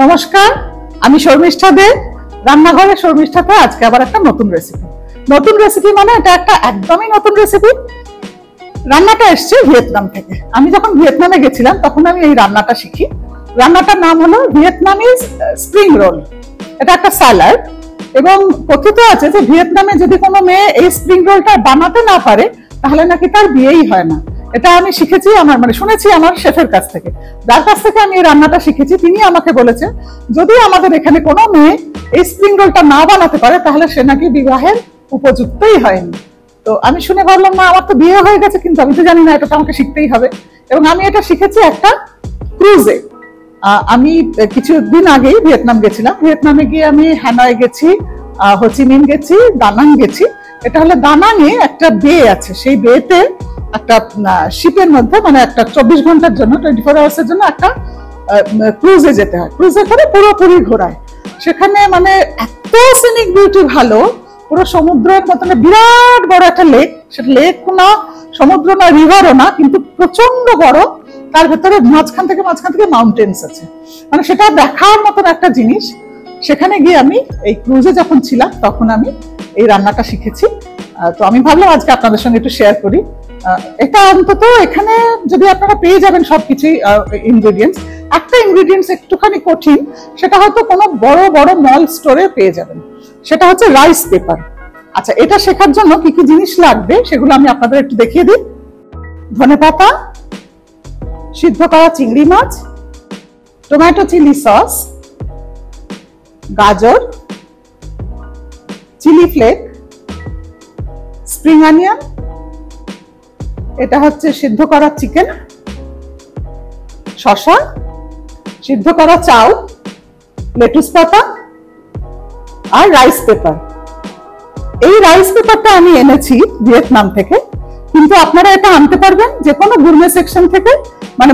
নমস্কার, আমি শর্মিষ্ঠা দে। রান্নাঘরে শর্মিষ্ঠাতে আজকে আবার একটা নতুন রেসিপি মানে এটা একটা একদমই নতুন রেসিপি। রান্নাটা এসছে ভিয়েতনাম থেকে। আমি যখন ভিয়েতনামে গেছিলাম তখন আমি এই রান্নাটা শিখি। রান্নাটার নাম হলো ভিয়েতনামিজ স্প্রিং রোল। এটা একটা স্যালাড এবং কথিত আছে যে ভিয়েতনামে যদি কোনো মেয়ে এই স্প্রিং রোলটা বানাতে না পারে তাহলে নাকি তার বিয়েই হয় না। এটা আমি শিখেছি শুনেছি আমার শেফের কাছ থেকে, যার কাছ থেকে আমি এই রান্নাটা শিখেছি। তিনি আমাকে বলেছেন যদি আমাদের এখানে কোনো মেয়ে এই স্প্রিং রোলটা না বানাতে পারে তাহলে সে নাকি বিবাহের উপযুক্তই হয়নি। তো আমি শুনে ভাবলাম না, আমার তো বিয়ে হয়ে গেছে কিন্তু আমি তো জানি না, এটা তো আমাকে শিখতেই হবে। এবং আমি এটা শিখেছি একটা ক্রুজে। আমি কিছুদিন আগেই ভিয়েতনাম গেছিলাম। ভিয়েতনামে গিয়ে আমি হ্যানয় গেছি, হোচিমিন গেছি, দানাং গেছি। এটা হলো দানাংয়ে একটা বে আছে, সেই বেতে একটা শিপের মধ্যে একটা 24 ঘন্টার জন্য 24 আওয়ার্সের জন্য একটা ক্রুজে যেতে হয়। ক্রুজে করে পুরোপুরি ঘোরায়। সেখানে এত সিনিক বিউটি ভালো, পুরো সমুদ্রের মতন বিরাট বড় একটা লেক। সেটা লেক না, সমুদ্র না, রিভারও না, কিন্তু প্রচন্ড বড়। তার ভেতরে মাঝখান থেকে মাউন্টেন্স আছে, সেটা দেখার মতন একটা জিনিস। সেখানে গিয়ে আমি এই ক্রুজে যখন ছিলাম তখন আমি এই রান্নাটা শিখেছি। তো আমি ভাবলাম আজকে আপনাদের সঙ্গে একটু শেয়ার করি। এটা অন্তত এখানে যদি আপনারা পেয়ে যাবেন সবকিছুই ইনগ্রেডিয়েন্টস। একটা ইনগ্রেডিয়েন্টস একটুখানি কঠিন, সেটা হয়তো কোনো বড় বড় মল স্টোরে পেয়ে যাবেন। সেটা হচ্ছে রাইস পেপার। আচ্ছা, এটা শেখার জন্য কি কি জিনিস লাগবে সেগুলো আমি আপনাদের একটু দেখিয়ে দিই। ধনেপাতা, সিদ্ধ করা চিংড়ি মাছ, টমেটো চিলি সস, গাজর, চিলি ফ্লেক, স্প্রিং অনিয়ন, এটা হচ্ছে সিদ্ধ করা চিকেন, শসা, সিদ্ধ করা চাল, লেটুস পাতা আর রাইস পেপার। এই রাইস পেপারটা আমি এনেছি ভিয়েতনাম থেকে, কিন্তু আপনারা এটা আনতে পারবেন যে কোনো গুরমে সেকশন থেকে।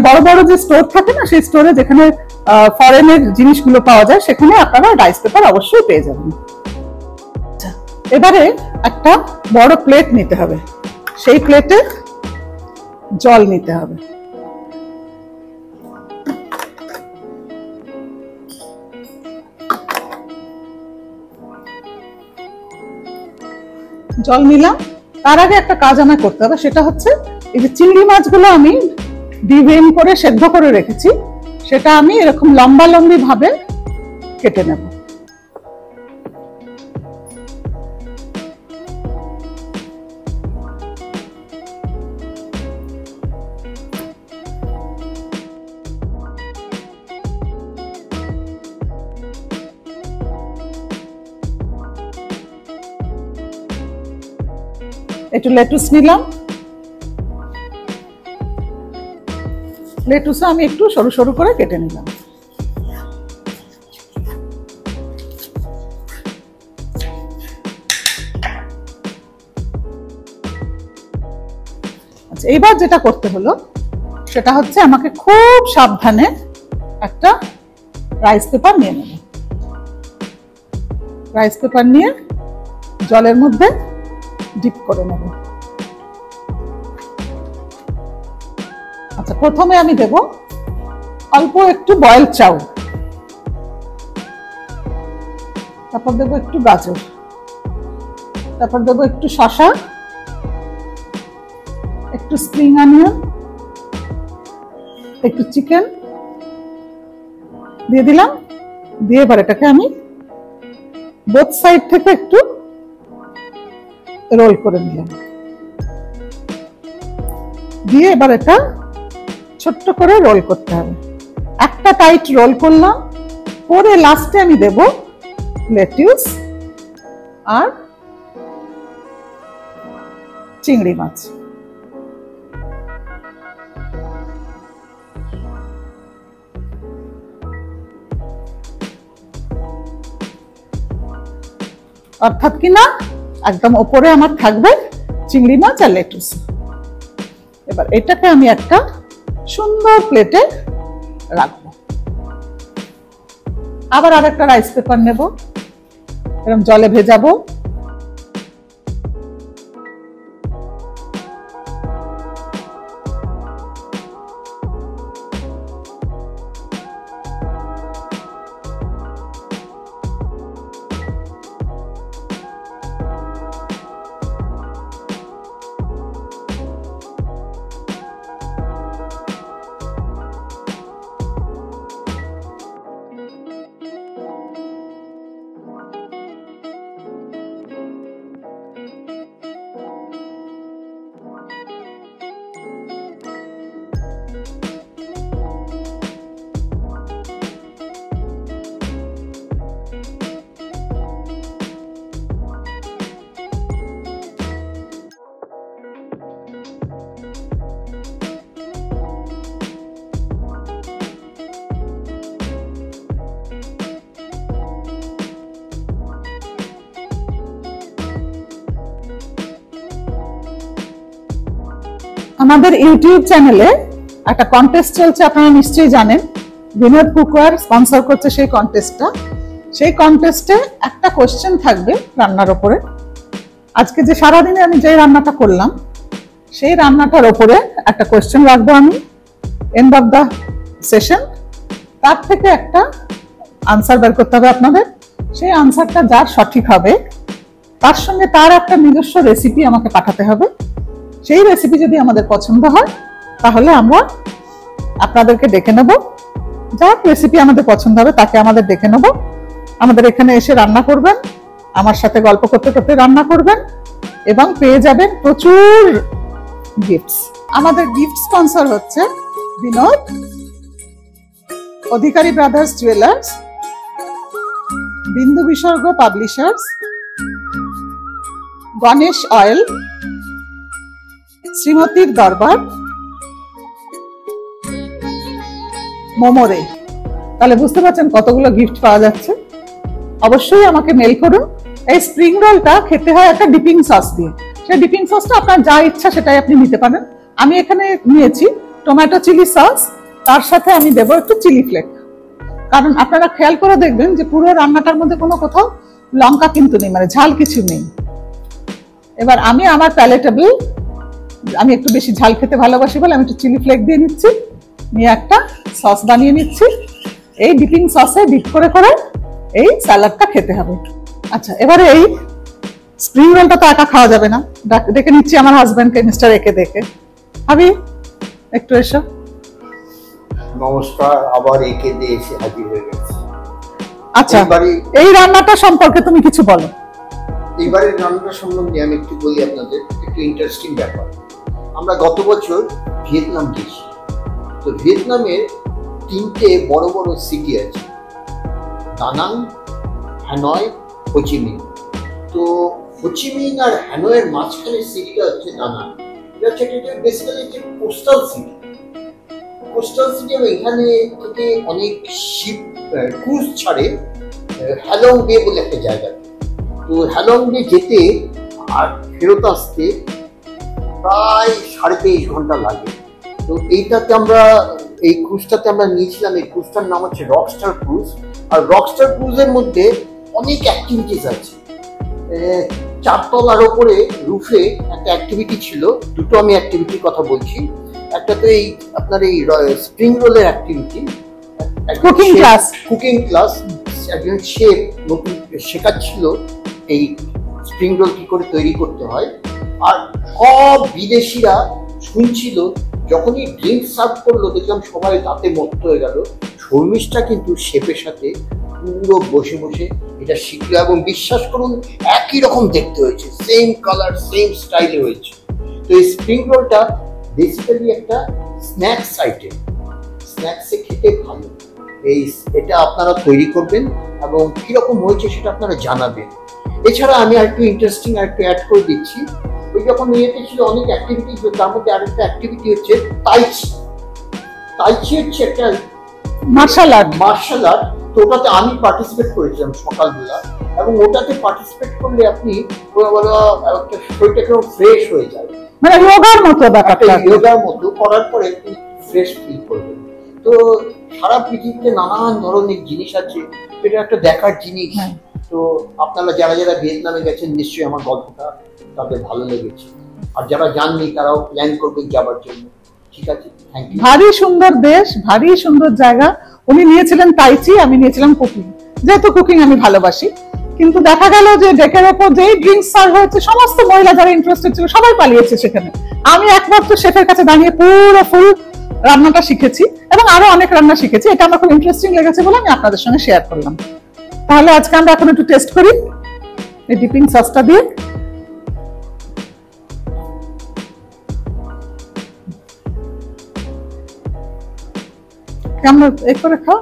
বড় বড় যে স্টোর থাকে না, সেই স্টোরে যেখানে ফরেনের জিনিসগুলো পাওয়া যায় সেখানে আপনারা রাইস পেপার অবশ্যই পেয়ে যাবেন। এবারে একটা বড় প্লেট নিতে হবে, সেই প্লেটে জল নিতে হবে। জল নিলাম। তার আগে একটা কাজ আমায় করতে হবে, সেটা হচ্ছে এই যে চিংড়ি মাছগুলো আমি ডিভেন করে সেদ্ধ করে রেখেছি, সেটা আমি এরকম লম্বা লম্বি ভাবে কেটে নেব। একটু লেটুস নিলাম। লেটুসও আমি একটু সরু সরু করে কেটে নিলাম। আচ্ছা, এবার যেটা করতে হলো সেটা হচ্ছে আমাকে খুব সাবধানে একটা রাইস পেপার নিয়ে নেব। রাইস পেপার নিয়ে জলের মধ্যে ডিপ করে নেব। আচ্ছা, প্রথমে আমি দেব অল্প একটু বয়েল চাউল, তারপর দেব একটু গাজর, তারপর দেব একটু শসা, একটু স্প্রিং অনিয়ন, একটু চিকেন দিয়ে দিলাম। দিয়ে এবার এটাকে আমি বোথ সাইড থেকে একটু রোল করে নিলাম। দিয়ে এবার এটা ছোট্ট করে রোল করতে হবে। একটা টাইট রোল করলাম, পরে লাস্টে আমি দেব লেটুস আর চিংড়ি মাছ। অর্থাৎ কিনা একদম ওপরে আমার থাকবে চিংড়ি মাছ আর লেটুস। এবার এটাকে আমি একটা সুন্দর প্লেটে রাখবো। আবার আরেকটা রাইস পেপার নেব, এরকম জলে ভেজাবো। আমাদের ইউটিউব চ্যানেলে একটা কন্টেস্ট চলছে, আপনারা নিশ্চয়ই জানেন। বিনোদ কুকওয়্যার স্পন্সর করছে সেই কন্টেস্টটা। সেই কন্টেস্টে একটা কোশ্চেন থাকবে রান্নার ওপরে। আজকে যে সারাদিনে আমি যে রান্নাটা করলাম সেই রান্নাটার ওপরে একটা কোশ্চেন রাখবো আমি এন্ড অফ দ্য সেশন। তার থেকে একটা আনসার বের করতে হবে আপনাদের। সেই আনসারটা যার সঠিক হবে তার সঙ্গে তার একটা নিজস্ব রেসিপি আমাকে পাঠাতে হবে। সেই রেসিপি যদি আমাদের পছন্দ হয় তাহলে আমরা আপনাদেরকে ডেকে নেব। যার রেসিপি আমাদের পছন্দ হবে তাকে আমাদের ডেকে নেব। আমাদের এখানে এসে রান্না করবেন, আমার সাথে গল্প করতে করতে রান্না করবেন এবং পেয়ে যাবেন প্রচুর গিফটস। আমাদের গিফট স্পন্সর হচ্ছে বিনোদ, অধিকারী ব্রাদার্স জুয়েলার্স, বিন্দু বিসর্গ পাবলিশার্স, গণেশ অয়েল, শ্রীমতীর দরবার, মোমোরে। তাহলে বুঝতে পারছেন কতগুলো গিফট পাওয়া যাচ্ছে। অবশ্যই আমাকে মেল করুন। এই স্প্রিং রোলটা খেতে হয় একটা ডিপিং সস দিয়ে। সেই ডিপিং সসটা আপনার যা ইচ্ছা সেটাই আপনি নিতে পারেন। আমি এখানে নিয়েছি টমেটো চিলি সস, তার সাথে আমি দেবো একটু চিলি ফ্লেক। কারণ আপনারা খেয়াল করে দেখবেন যে পুরো রান্নাটার মধ্যে কোনো কোথাও লঙ্কা কিন্তু নেই, মানে ঝাল কিছু নেই। এবার আমি আমার প্যালেটেবল, আমি একটু বেশি ঝাল খেতে ভালোবাসি বলে আমি একটু চিলি ফ্লেক দিয়ে নিচ্ছি, নিয়ে একটা সস বানিয়ে নিচ্ছি। এই ডিপিং সসে ডিপ করে করে এই স্যালাডটা খেতে হবে। আচ্ছা, এবারে এই স্প্রিং রোলটা তো একা খাওয়া যাবে না, ডেকে নিচ্ছি আমার হাজবেন্ডকে, মিস্টার একে দেখে। আমি একটু এসো। নমস্কার, আবার একে দিয়ে এসে হাজির হয়ে গেছে। আচ্ছা, এই রান্নাটা সম্পর্কে তুমি কিছু বলো। এইবারের রান্নাটা সম্বন্ধে আমি একটু বলি আপনাদের, একটু ইন্টারেস্টিং ব্যাপার। আমরা গত বছর ভিয়েতনাম গেছি। তো ভিয়েতনামের 3টে বড় বড় সিটি আছে, দানাং, হ্যানয়, হোচিমিন। তো হোচিমিন আর হ্যানয়ের মাঝখানের সিটিটা হচ্ছে দানাং। এটা হচ্ছে বেসিক্যালি একটা কোস্টাল সিটি। কোস্টাল সিটি, এবং এখানে থেকে অনেক শিপ ক্রুজ ছাড়ে হ্যালং বে বলে একটা জায়গা। তো হ্যালং বে যেতে আর ফেরত আসতে প্রায় 23.5 ঘন্টা লাগে। তো এইটাতে আমরা, এই ক্রুজটাতে আমরা নিয়েছিলাম, এই ক্রুজটার নাম হচ্ছে রকস্টার ক্রুজ। আর রকস্টার ক্রুজের মধ্যে অনেক অ্যাক্টিভিটিস আছে। 4 তলার ওপরে রুফে একটা অ্যাক্টিভিটি ছিল, দুটো আমি অ্যাক্টিভিটির কথা বলছি। একটা তো এই আপনার এই স্প্রিং রোলের অ্যাক্টিভিটি, কুকিং ক্লাস। একজন শেফ নতুন শেখাচ্ছিল এই স্প্রিং রোল কি করে তৈরি করতে হয়। আর সব বিদেশিরা শুনছিল। যখনই ড্রিঙ্ক সার্ভ করলো দেখলাম সবাই তাতে মত্ত হয়ে গেল। শর্মিষ্ঠা কিন্তু শেফের সাথে পুরো বসে বসে এটা শিখলো, এবং বিশ্বাস করুন একই রকম দেখতে হয়েছে, সেম কালার সেম স্টাইলে হয়েছে। তো এই স্প্রিং রোলটা বেসিক্যালি একটা স্ন্যাক্স আইটেম, স্ন্যাক্সে খেতে ভালো। এটা আপনারা তৈরি করবেন এবং কিরকম হয়েছে সেটা আপনারা জানাবেন। এছাড়া আমি আরেকটু ইন্টারেস্টিং আরেকটু অ্যাড করে দিচ্ছি। ওই যখন ইয়েতে ছিল অনেক অ্যাক্টিভিটি, তার মধ্যে আরেকটা অ্যাক্টিভিটি হচ্ছে তাইচি। তাইচি হচ্ছে একটা মার্শাল আর্ট। তো ওটাতে আমি পার্টিসিপেট করেছিলাম সকালবেলা, এবং ওটাতে পার্টিসিপেট করলে আপনি একটা শরীরটা কেমন ফ্রেশ হয়ে যায়, মানে যোগার মতো ব্যাপারটা, যোগার মতো করার পরে আপনি ফ্রেশ ফিল করবেন। তো সারা পৃথিবীতে নানান ধরনের জিনিস আছে, এটা একটা দেখার জিনিস। তো আপনারা যারা যারা ভিয়েতনামে গেছেন নিশ্চয়ই আমার গল্পটা তাদের ভালো লেগেছে, আর যারা যাননি তারাও প্ল্যান করবেন যাবার জন্য। ঠিক আছে, থ্যাংক ইউ। ভারী সুন্দর দেশ, ভারী সুন্দর জায়গা। উনি নিয়েছিলেন তাইচি, আমি নিয়েছিলাম কুকিং। যেহেতু কুকিং আমি ভালোবাসি, কিন্তু দেখা গেল যে ডেকের ওপর যেই ড্রিঙ্কস সার্ভ হয়েছে সমস্ত মহিলা যারা ইন্টারেস্টেড ছিল সবাই পালিয়েছে সেখানে। আমি একমাত্র শেফের কাছে দাঁড়িয়ে পুরো ফুল রান্নাটা শিখেছি, এবং আরো অনেক রান্না শিখেছি। এটা আমার খুব ইন্টারেস্টিং লেগেছে বলে আমি আপনাদের সঙ্গে শেয়ার করলাম। তাহলে আজকে আমরা এখন একটু টেস্ট করি এই ডিপিং সসটা দিয়ে। কেমন এই করে খাও।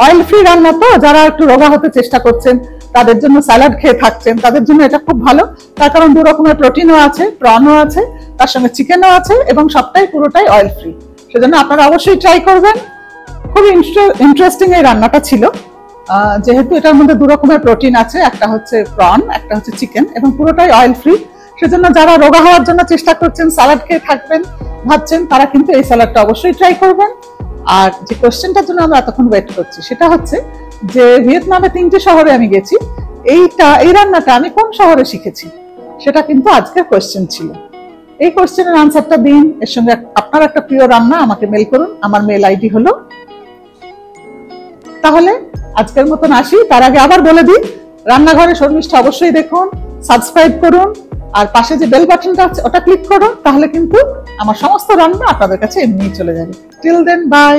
অয়েল ফ্রি রান্না তো, যারা একটু রোগা হতে চেষ্টা করছেন তাদের জন্য, স্যালাড খেয়ে থাকছেন তাদের জন্য এটা খুব ভালো। তার কারণ 2 রকমের প্রোটিনও আছে, প্রনও আছে, তার সঙ্গে চিকেনও আছে, এবং সবটাই পুরোটাই অয়েল ফ্রি। সেজন্য আপনারা অবশ্যই ট্রাই করবেন। খুব ইন্টারেস্টিং এই রান্নাটা ছিল, যেহেতু এটার মধ্যে 2 রকমের প্রোটিন আছে, একটা হচ্ছে প্রন, একটা হচ্ছে চিকেন, এবং পুরোটাই অয়েল ফ্রি। সেজন্য যারা রোগা হওয়ার জন্য চেষ্টা করছেন, সালাড খেয়ে থাকবেন ভাবছেন, তারা কিন্তু এই সালাডটা অবশ্যই ট্রাই করবেন। আর যে কোশ্চেনটার জন্য আমরা এতক্ষণ ওয়েট করছি সেটা হচ্ছে যে ভিয়েতনামে 3টে শহরে আমি গেছি, এই রান্নাটা আমি কোন শহরে শিখেছি, সেটা কিন্তু আজকের কোশ্চেন ছিল। এই কোশ্চেনের আনসারটা দিন, এর সঙ্গে আপনার একটা প্রিয় রান্না আমাকে মেল করুন। আমার মেল আইডি হলো। তাহলে আজকের মতন আসি, তার আগে আবার বলে দিই, রান্নাঘরে শর্মিষ্ঠা অবশ্যই দেখুন, সাবস্ক্রাইব করুন, আর পাশে যে বেল বাটনটা আছে ওটা ক্লিক করুন, তাহলে কিন্তু আমার সমস্ত রান্না আপনাদের কাছে এমনিই চলে যাবে। Till then, by.